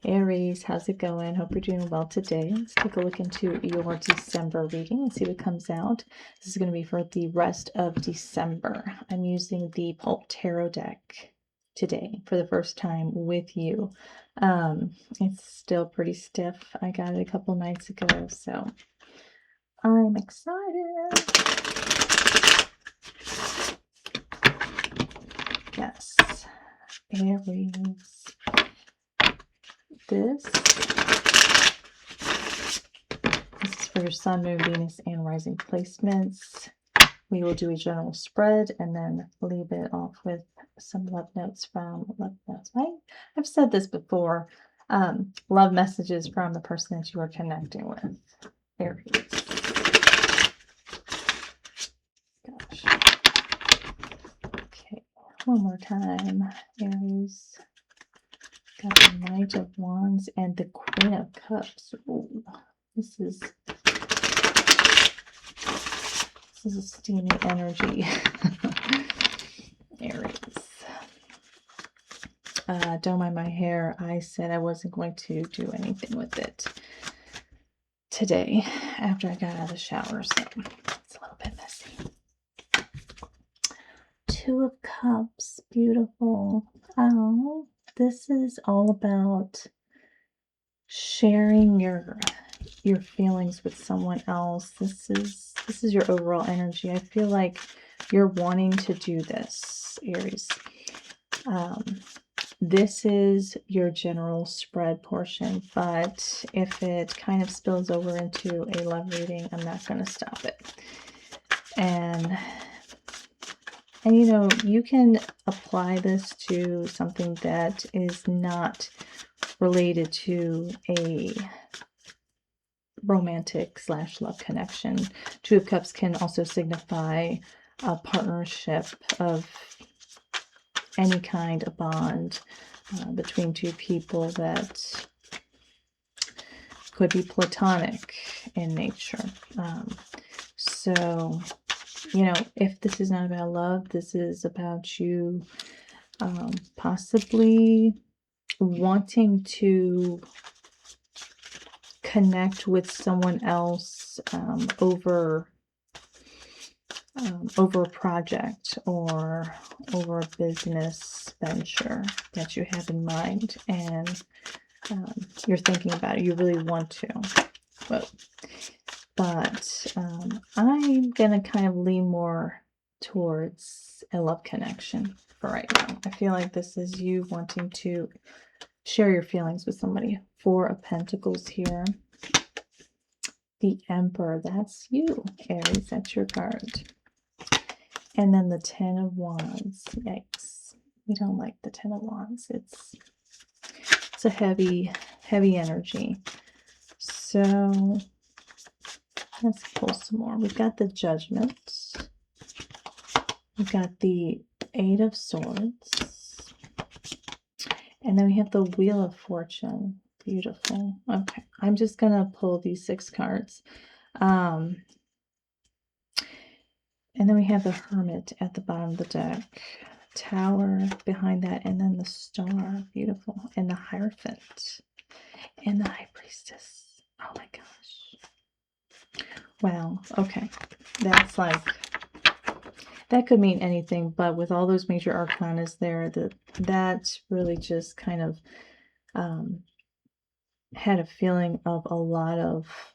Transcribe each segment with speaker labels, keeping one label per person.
Speaker 1: Aries, how's it going? Hope you're doing well today. Let's take a look into your December reading and see what comes out. This is going to be for the rest of December. I'm using the Pulp Tarot deck today for the first time with you. It's still pretty stiff. I got it a couple nights ago, so I'm excited. Yes, Aries. This is for your Sun, Moon, Venus, and Rising placements. We will do a general spread and then leave it off with some love notes from love notes. I've said this before. Love messages from the person that you are connecting with. Aries. Gosh. Okay, one more time. Aries. Got the Knight of Wands and the Queen of Cups. Ooh, this is a steamy energy. Aries. Don't mind my hair. I said I wasn't going to do anything with it today after I got out of the shower, so it's a little bit messy. Two of Cups. Beautiful. Oh, this is all about sharing your feelings with someone else. This is your overall energy. I feel like you're wanting to do this, Aries. This is your general spread portion, but if it kind of spills over into a love reading, I'm not going to stop it. And you know, you can apply this to something that is not related to a romantic / love connection. Two of Cups can also signify a partnership of any kind of bond between two people that could be platonic in nature. So, you know, if this is not about love, this is about you possibly wanting to connect with someone else over a project or over a business venture that you have in mind, and you're thinking about it. You really want to, but I'm gonna kind of lean more towards a love connection for right now. I feel like this is you wanting to share your feelings with somebody. Four of Pentacles here. The Emperor, that's you, Aries, that's your card. And then the Ten of Wands. Yikes. We don't like the Ten of Wands. It's a heavy energy. So let's pull some more. We've got the Judgment. We've got the Eight of Swords. And then we have the Wheel of Fortune. Beautiful. Okay, I'm just going to pull these 6 cards. And then we have the Hermit at the bottom of the deck. Tower behind that, and then the Star. Beautiful. And the Hierophant. And the High Priestess. Oh my gosh. Wow. Okay. That's like, that could mean anything, but with all those major arcanas there, that really just kind of had a feeling of a lot of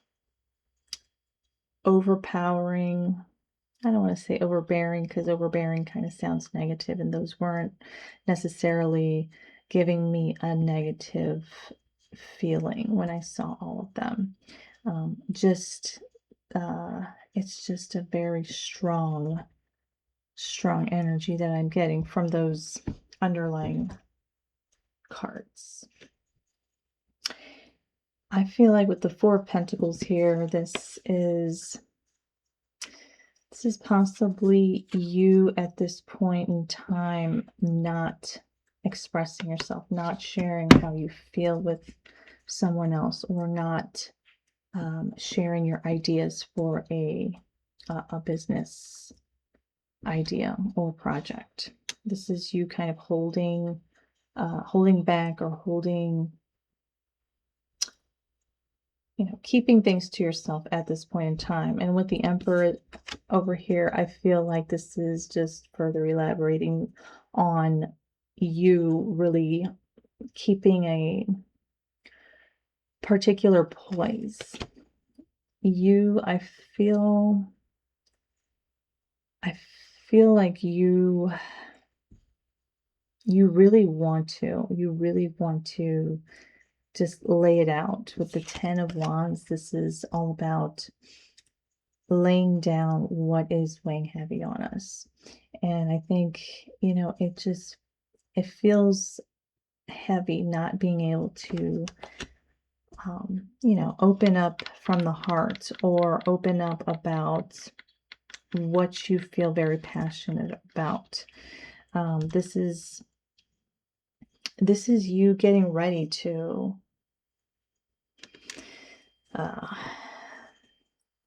Speaker 1: overpowering. I don't want to say overbearing, because overbearing kind of sounds negative, and those weren't necessarily giving me a negative feeling when I saw all of them. It's just a very strong energy that I'm getting from those underlying cards. I feel like with the Four of Pentacles here, this is possibly you at this point in time not expressing yourself, not sharing how you feel with someone else, or not sharing your ideas for a business idea or project. This is you kind of holding back, or holding keeping things to yourself at this point in time. And with the Emperor over here, I feel like this is just further elaborating on you really keeping a particular poise. I feel like you really want to just lay it out. With the 10 of Wands, this is all about laying down what is weighing heavy on us. And I think, it feels heavy not being able to, open up from the heart or open up about what you feel very passionate about. This is you getting ready uh,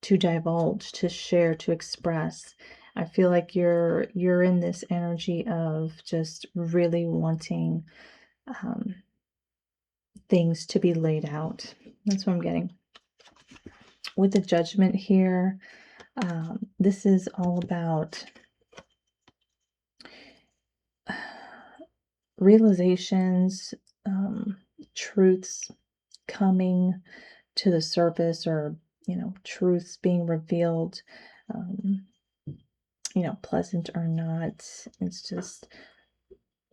Speaker 1: to divulge, to share, to express. I feel like you're in this energy of just really wanting things to be laid out. That's what I'm getting. With the Judgment here, this is all about realizations, truths coming to the surface, or truths being revealed, pleasant or not. It's just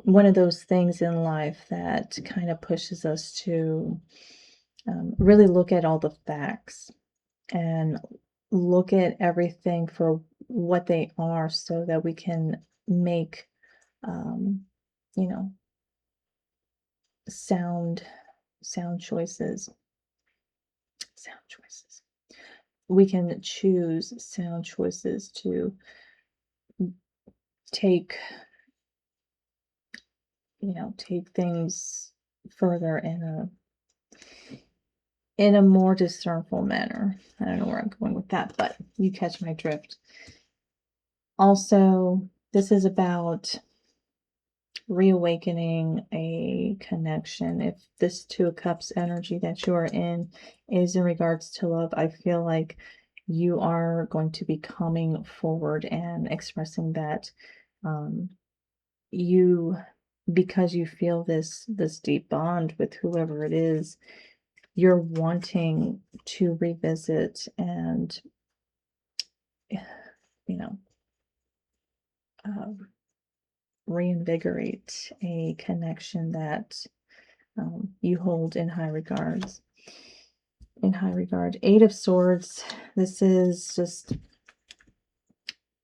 Speaker 1: one of those things in life that kind of pushes us to really look at all the facts and look at everything for what they are, so that we can make you know sound choices. We can choose sound choices to take take things further in a more discernful manner. I don't know where I'm going with that, but you catch my drift. Also, this is about reawakening a connection. If this Two of Cups energy that you are in is in regards to love, I feel like you are going to be coming forward and expressing that you because you feel this deep bond with whoever it is, you're wanting to revisit and you know um, reinvigorate a connection that you hold in high regards. Eight of Swords, this is just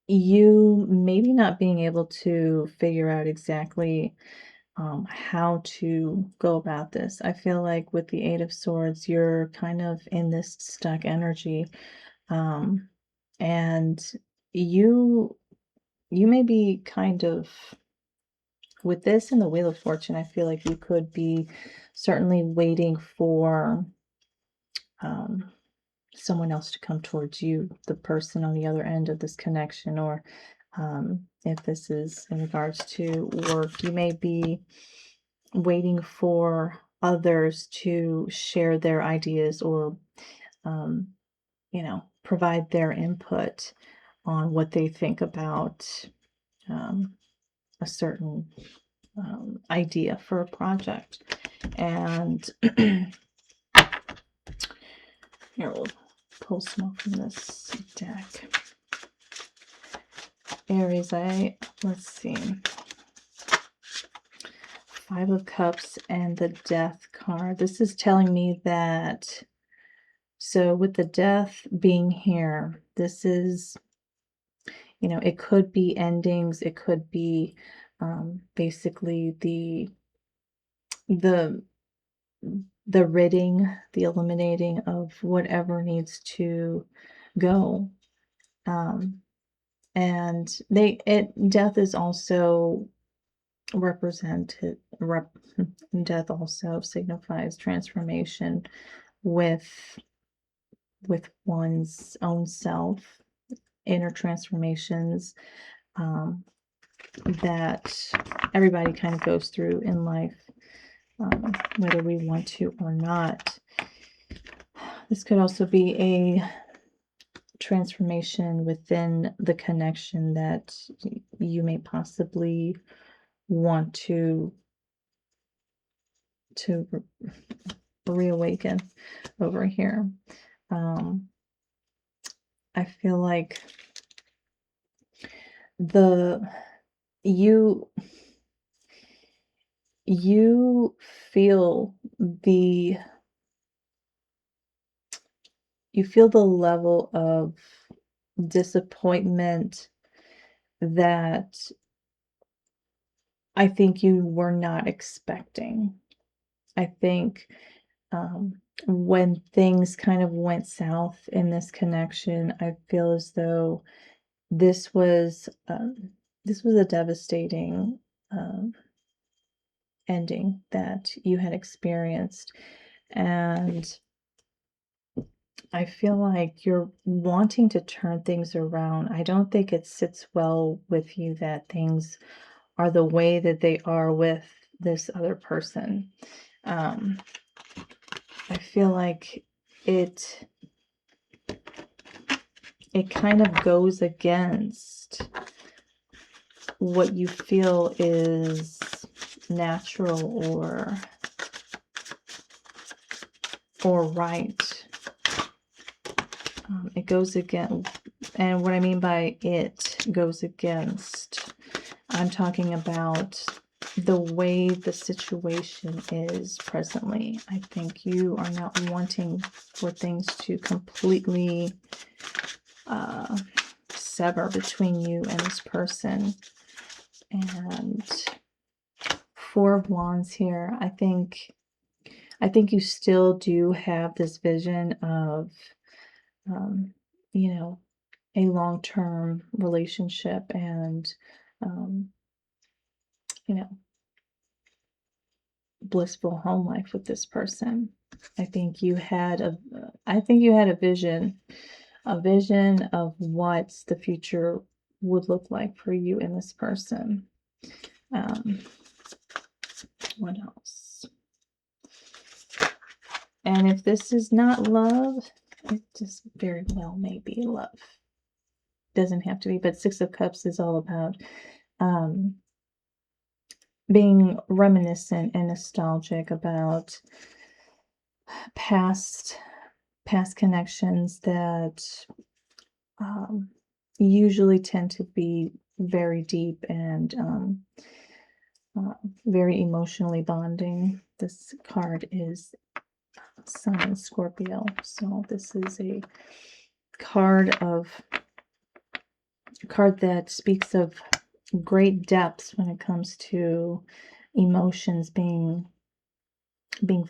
Speaker 1: you maybe not being able to figure out exactly how to go about this. I feel like with the Eight of Swords, you're kind of in this stuck energy, and you may be kind of with this and the Wheel of Fortune. I feel like you could be certainly waiting for um, someone else to come towards you, the person on the other end of this connection, or if this is in regards to work, you may be waiting for others to share their ideas, or provide their input on what they think about a certain idea for a project. And here, we'll pull some more from this deck. Aries, let's see. Five of Cups and the Death card. This is telling me that, so with the Death being here, this is, it could be endings. It could be basically the ridding, the eliminating of whatever needs to go. And death is also death also signifies transformation with one's own self, inner transformations that everybody kind of goes through in life, whether we want to or not. This could also be a transformation within the connection that you may possibly want to reawaken over here. I feel like the you you feel the level of disappointment that I think you were not expecting. I think when things kind of went south in this connection, I feel as though this was um, this was a devastating ending that you had experienced, and I feel like you're wanting to turn things around. I don't think it sits well with you that things are the way that they are with this other person. Um, I feel like it it kind of goes against what you feel is natural or right. It goes against, and what I mean by it goes against, I'm talking about the way the situation is presently. I think you are not wanting for things to completely sever between you and this person. And Four of Wands here, I think you still do have this vision of you know, a long-term relationship and um, you know, blissful home life with this person. I think you had a vision, of what the future would look like for you and this person. Um, what else? And if this is not love, it just very well may be love. Doesn't have to be, but Six of Cups is all about being reminiscent and nostalgic about past connections that usually tend to be very deep and very emotionally bonding. This card is Sun in Scorpio, so this is a card that speaks of great depths when it comes to emotions being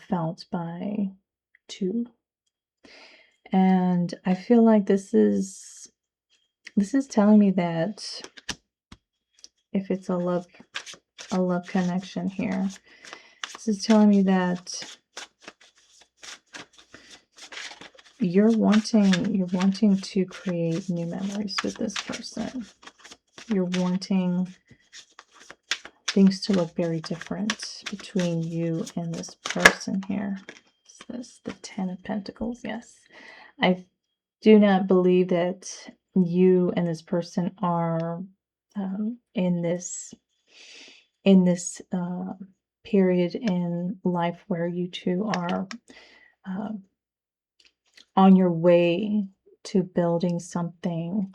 Speaker 1: felt by two. And I feel like this is telling me that if it's a love connection here, this is telling me that you're wanting to create new memories with this person. You're wanting things to look very different between you and this person here. This the Ten of Pentacles. Yes, I do not believe that you and this person are in this period in life where you two are uh, on your way to building something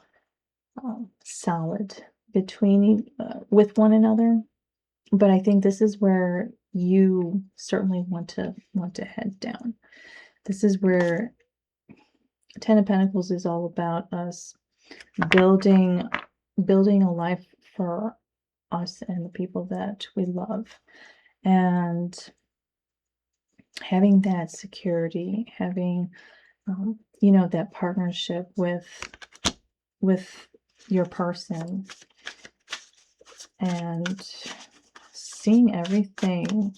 Speaker 1: solid between with one another. But I think this is where you certainly want to head down. This is where Ten of Pentacles is all about us building a life for us and the people that we love, and having that security, having that partnership with your person, and seeing everything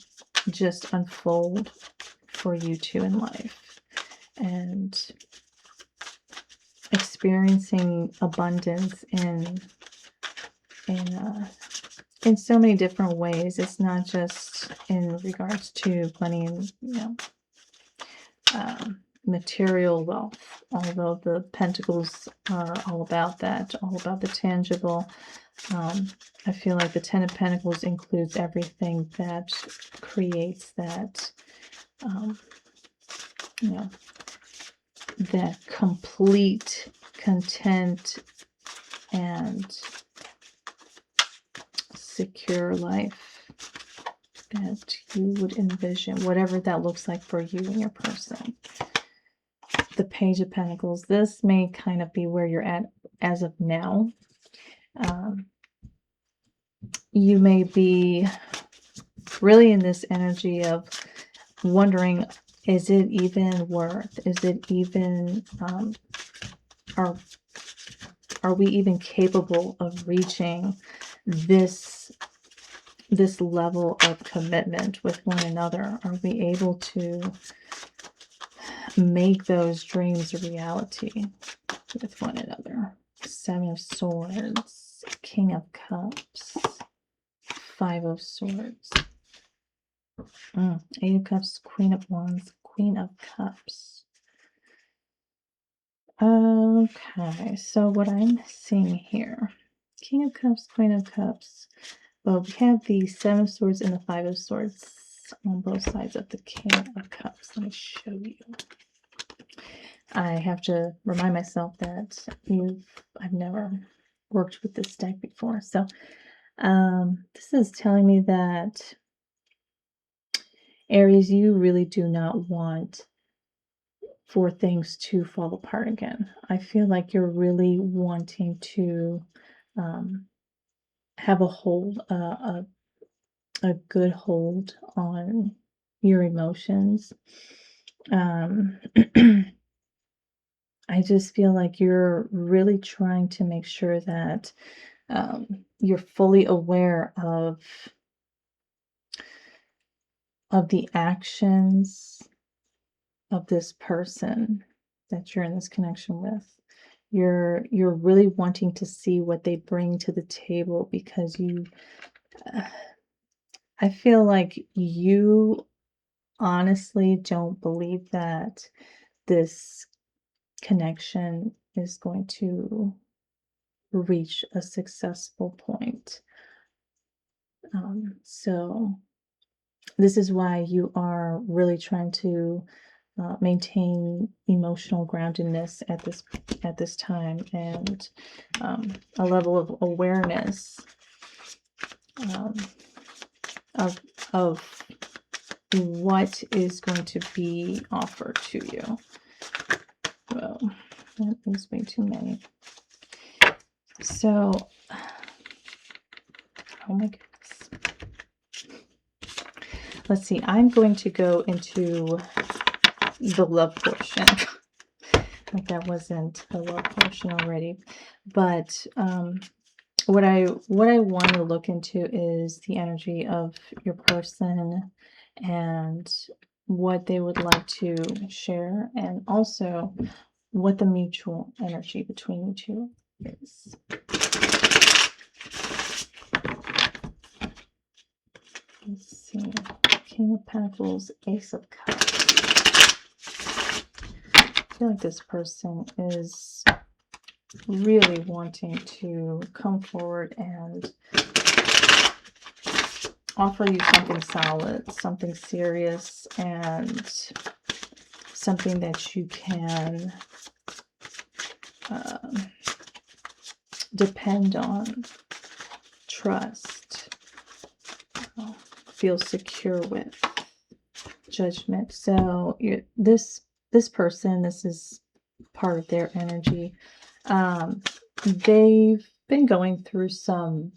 Speaker 1: just unfold for you two in life, and experiencing abundance in so many different ways. It's not just in regards to money and material wealth, although the Pentacles are all about that, all about the tangible. I feel like the Ten of Pentacles includes everything that creates that, you know, that complete content and secure life that you would envision, whatever that looks like for you and your person. The Page of Pentacles, this may kind of be where you're at as of now. You may be really in this energy of wondering, is it even worth, is it even, are we even capable of reaching this level of commitment with one another? Are we able to make those dreams a reality with one another? Seven of Swords, King of Cups, Five of Swords, Eight of Cups, Queen of Wands, Queen of Cups. Okay, so what I'm seeing here, King of Cups, Queen of Cups. Well, we have the Seven of Swords and the Five of Swords on both sides of the King of Cups. Let me show you. I have to remind myself that I've never worked with this deck before. So this is telling me that, Aries, you really do not want for things to fall apart again. I feel like you're really wanting to have a hold, a good hold on your emotions. I just feel like you're really trying to make sure that you're fully aware of the actions of this person that you're in this connection with. You're really wanting to see what they bring to the table, because I feel like you honestly don't believe that this connection is going to reach a successful point. So this is why you are really trying to maintain emotional groundedness at this time, and a level of awareness of what is going to be offered to you. Well, that is way too many. So, oh my goodness. Let's see. I'm going to go into the love portion. Like that wasn't the love portion already, but what I want to look into is the energy of your person and what they would like to share, and also what the mutual energy between you two is. Let's see. King of Pentacles, Ace of Cups. I feel like this person is really wanting to come forward and offer you something solid, something serious, and something that you can depend on, trust, feel secure with. Judgment. So this person, this is part of their energy. They've been going through some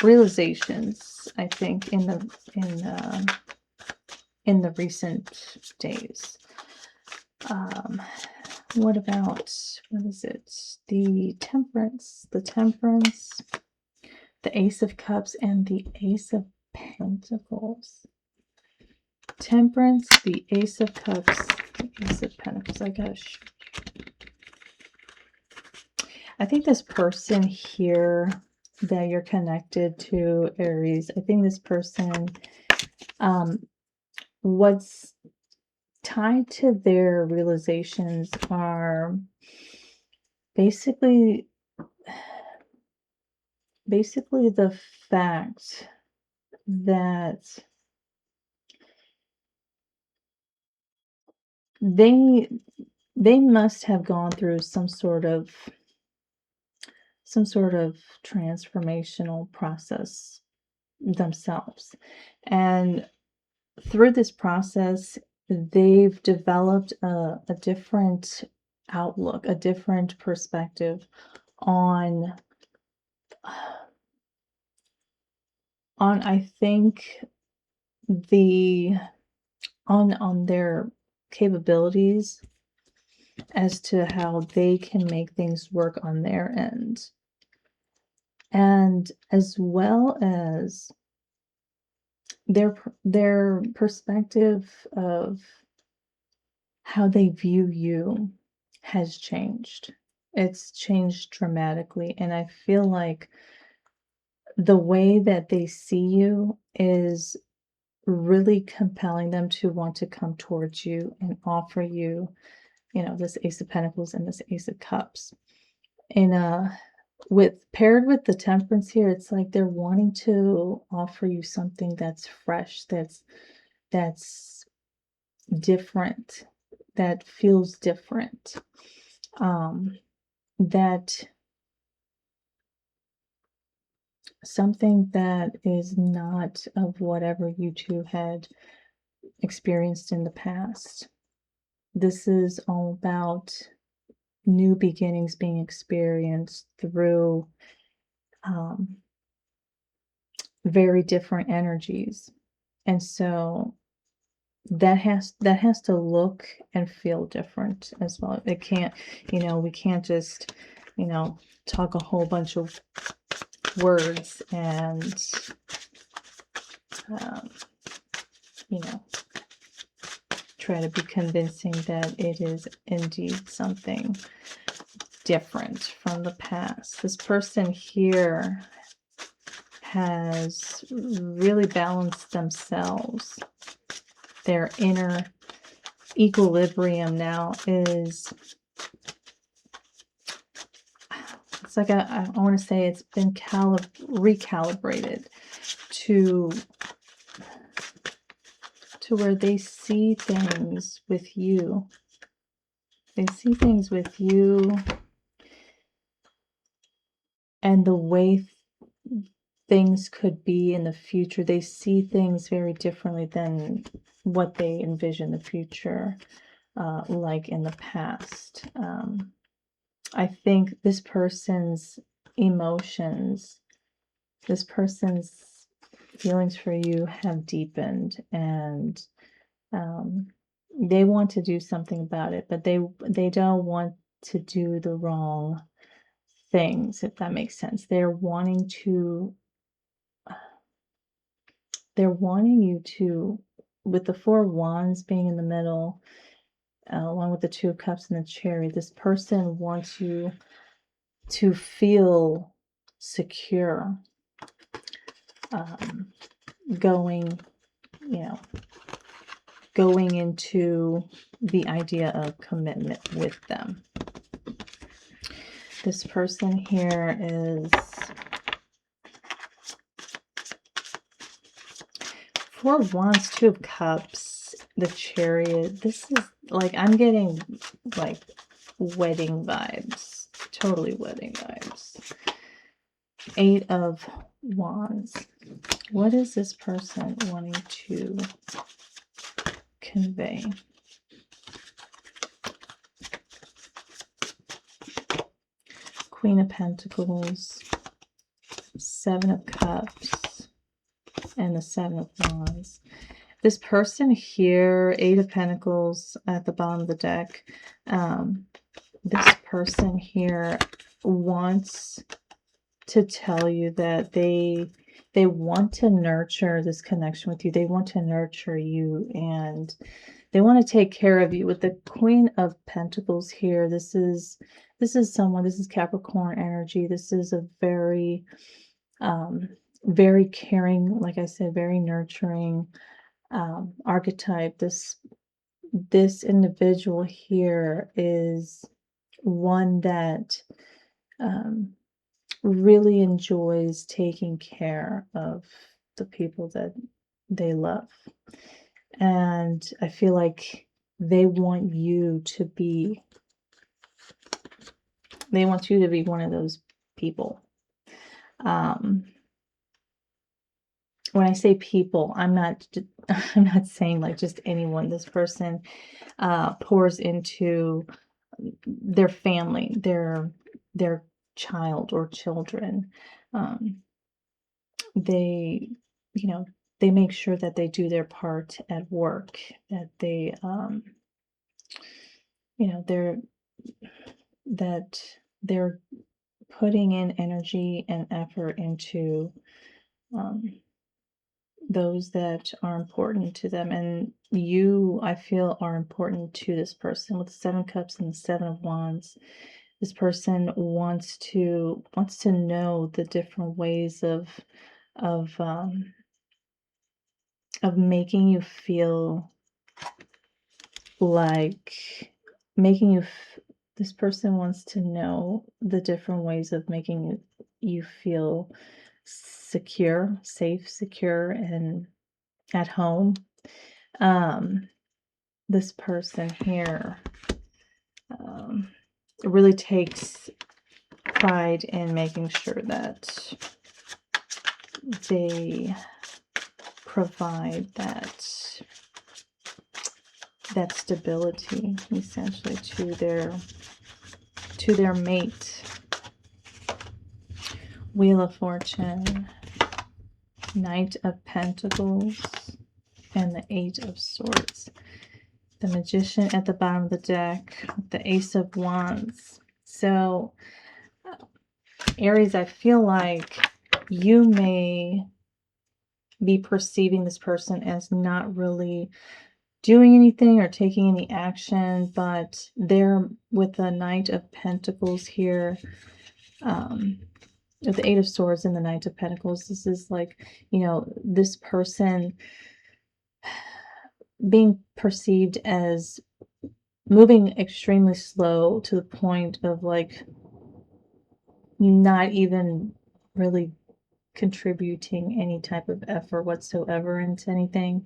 Speaker 1: realizations, I think, in the recent days. What is it? The Temperance, the Ace of Cups, and the Ace of Pentacles. Temperance, the Ace of Cups, the Ace of Pentacles. I think this person here that you're connected to, Aries, I think this person, what's tied to their realizations are basically the fact that they they must have gone through some sort of transformational process themselves. And through this process, they've developed a different outlook, a different perspective on I think the on their capabilities as to how they can make things work on their end. And as well as their perspective of how they view you has changed. It's changed dramatically, and I feel like the way that they see you is really compelling them to want to come towards you and offer you, this Ace of Pentacles and this Ace of Cups. And with paired with the Temperance here, it's like they're wanting to offer you something that's fresh, that's different, that feels different. That something that is not of whatever you two had experienced in the past. This is all about new beginnings being experienced through very different energies. And so that has to look and feel different as well. It can't, we can't just, talk a whole bunch of words and um, you know, try to be convincing that it is indeed something different from the past. This person here has really balanced themselves. Their inner equilibrium now is, it's like I want to say it's been recalibrated to where they see things with you. They see things with you and the way things could be in the future. They see things very differently than what they envision the future like in the past. I think this person's emotions, this person's feelings for you have deepened, and they want to do something about it, but they don't want to do the wrong things, if that makes sense. They're wanting you to, with the Four of Wands being in the middle, along with the Two of Cups and the Chariot, this person wants you to feel secure, going, going into the idea of commitment with them. This person here is Four of Wands, Two of Cups, the Chariot. This is like, I'm getting like wedding vibes, totally wedding vibes. Eight of Wands. What is this person wanting to convey? Queen of Pentacles, Seven of Cups, and the Seven of Wands. This person here, Eight of Pentacles at the bottom of the deck. This person here wants to tell you that they want to nurture this connection with you. They want to nurture you, and they want to take care of you. With the Queen of Pentacles here, this is someone, this is Capricorn energy. This is a very very caring, like I said, very nurturing archetype. This this individual here is one that really enjoys taking care of the people that they love. And I feel like they want you to be one of those people. When I say people, I'm not I'm not saying like just anyone. This person pours into their family, their child or children. Um, they, you know, they make sure that they do their part at work, that they, you know, that they're putting in energy and effort into um, those that are important to them. And you, I feel, are important to this person. With the Seven Cups and the Seven of Wands, this person wants to know the different ways of um, of making you feel like making you this person wants to know the different ways of making you feel secure, safe, secure, and at home. um this person here um really takes pride in making sure that they provide that stability essentially to their mate. Wheel of Fortune, Knight of Pentacles, and the Eight of Swords. The Magician at the bottom of the deck, the Ace of Wands. So, Aries, I feel like you may be perceiving this person as not really doing anything or taking any action, but they're with the Knight of Pentacles here, with the Eight of Swords and the Knight of Pentacles. This is like, this person being perceived as moving extremely slow to the point of like not even really contributing any type of effort whatsoever into anything.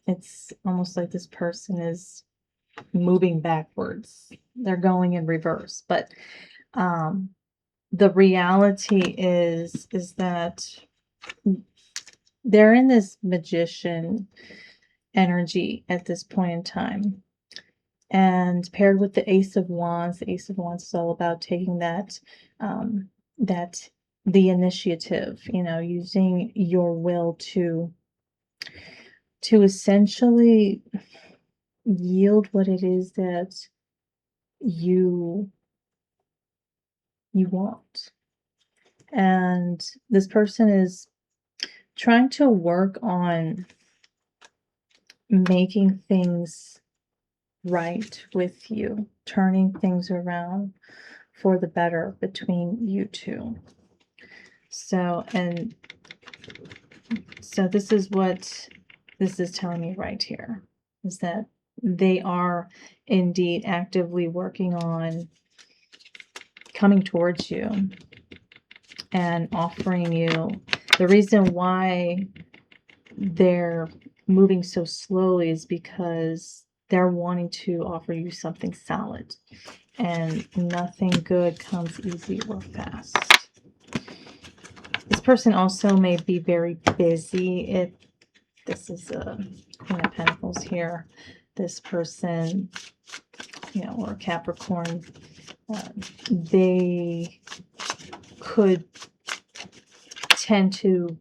Speaker 1: It's almost like this person is moving backwards. They're going in reverse. But the reality is that they're in this magician energy at this point in time. And paired with the Ace of Wands is all about taking the initiative, using your will to essentially yield what it is that you want. And this person is trying to work on making things right with you, turning things around for the better between you two. So this is what this is telling me right here, is that they are indeed actively working on coming towards you and offering you. The reason why they're moving so slowly is because they're wanting to offer you something solid, and nothing good comes easy or fast. This person also may be very busy. If this is a Queen of Pentacles here, this person, or Capricorn, they could tend to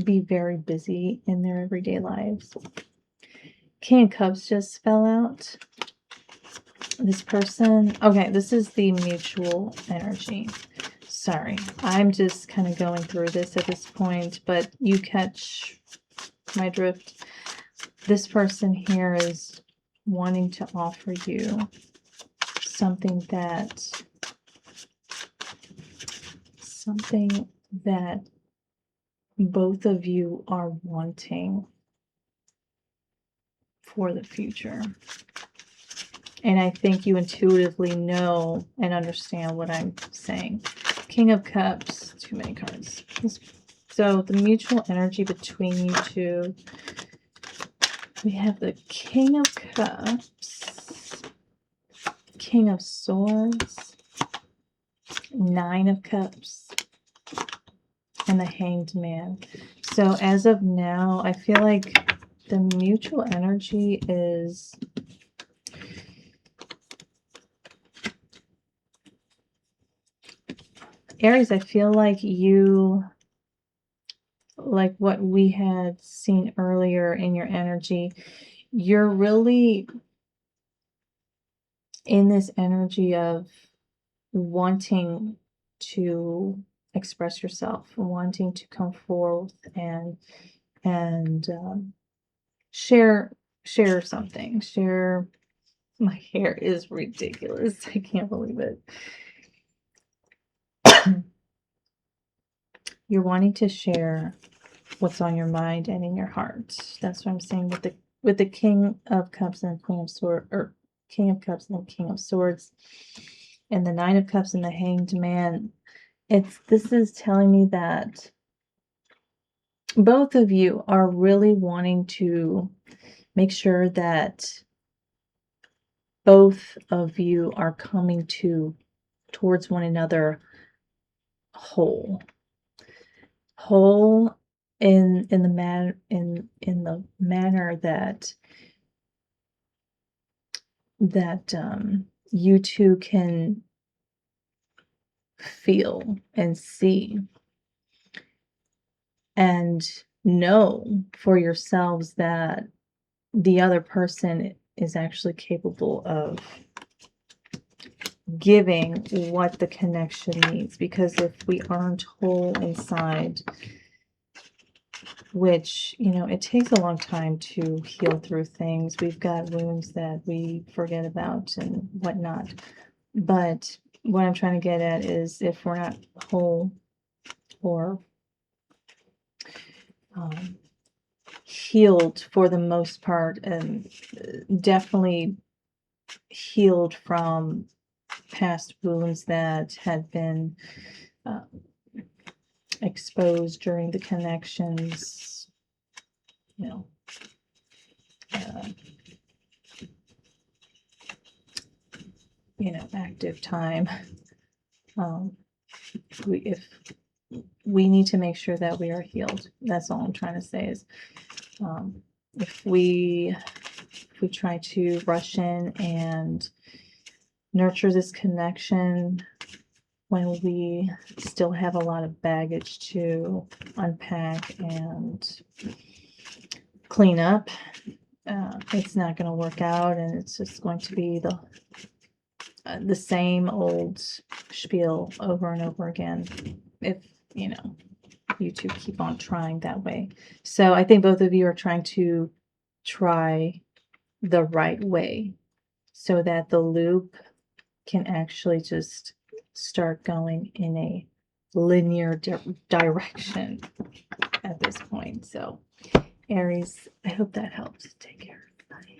Speaker 1: be very busy in their everyday lives. King of Cups just fell out. This person, okay, this is the mutual energy. Sorry, I'm just kind of going through this at this point, but you catch my drift. This person here is wanting to offer you something that both of you are wanting for the future. And I think you intuitively know and understand what I'm saying. King of Cups, too many cards. So the mutual energy between you two, we have the King of Cups, King of Swords, Nine of Cups, and the Hanged Man. So as of now, I feel like the mutual energy is Aries. I feel like you, like what we had seen earlier in your energy, you're really in this energy of wanting to express yourself, wanting to come forth and share something. Share. My hair is ridiculous. I can't believe it. You're wanting to share what's on your mind and in your heart. That's what I'm saying with the King of Cups and Queen of Swords, or King of Cups and the King of Swords, and the Nine of Cups and the Hanged Man. This is telling me that both of you are really wanting to make sure that both of you are coming towards one another whole in the manner that you two can feel and see and know for yourselves that the other person is actually capable of giving what the connection needs. Because if we aren't whole inside, which, you know, it takes a long time to heal through things. We've got wounds that we forget about and whatnot. But what I'm trying to get at is, if we're not whole or healed for the most part, and definitely healed from past wounds that had been exposed during the connections, you know, active time. If we need to make sure that we are healed. That's all I'm trying to say is, if we try to rush in and nurture this connection when we still have a lot of baggage to unpack and clean up, it's not going to work out, and it's just going to be the same old spiel over and over again, if you two keep on trying that way. So I think both of you are trying to try the right way so that the loop can actually just start going in a linear direction at this point. So Aries, I hope that helps. Take care. Bye.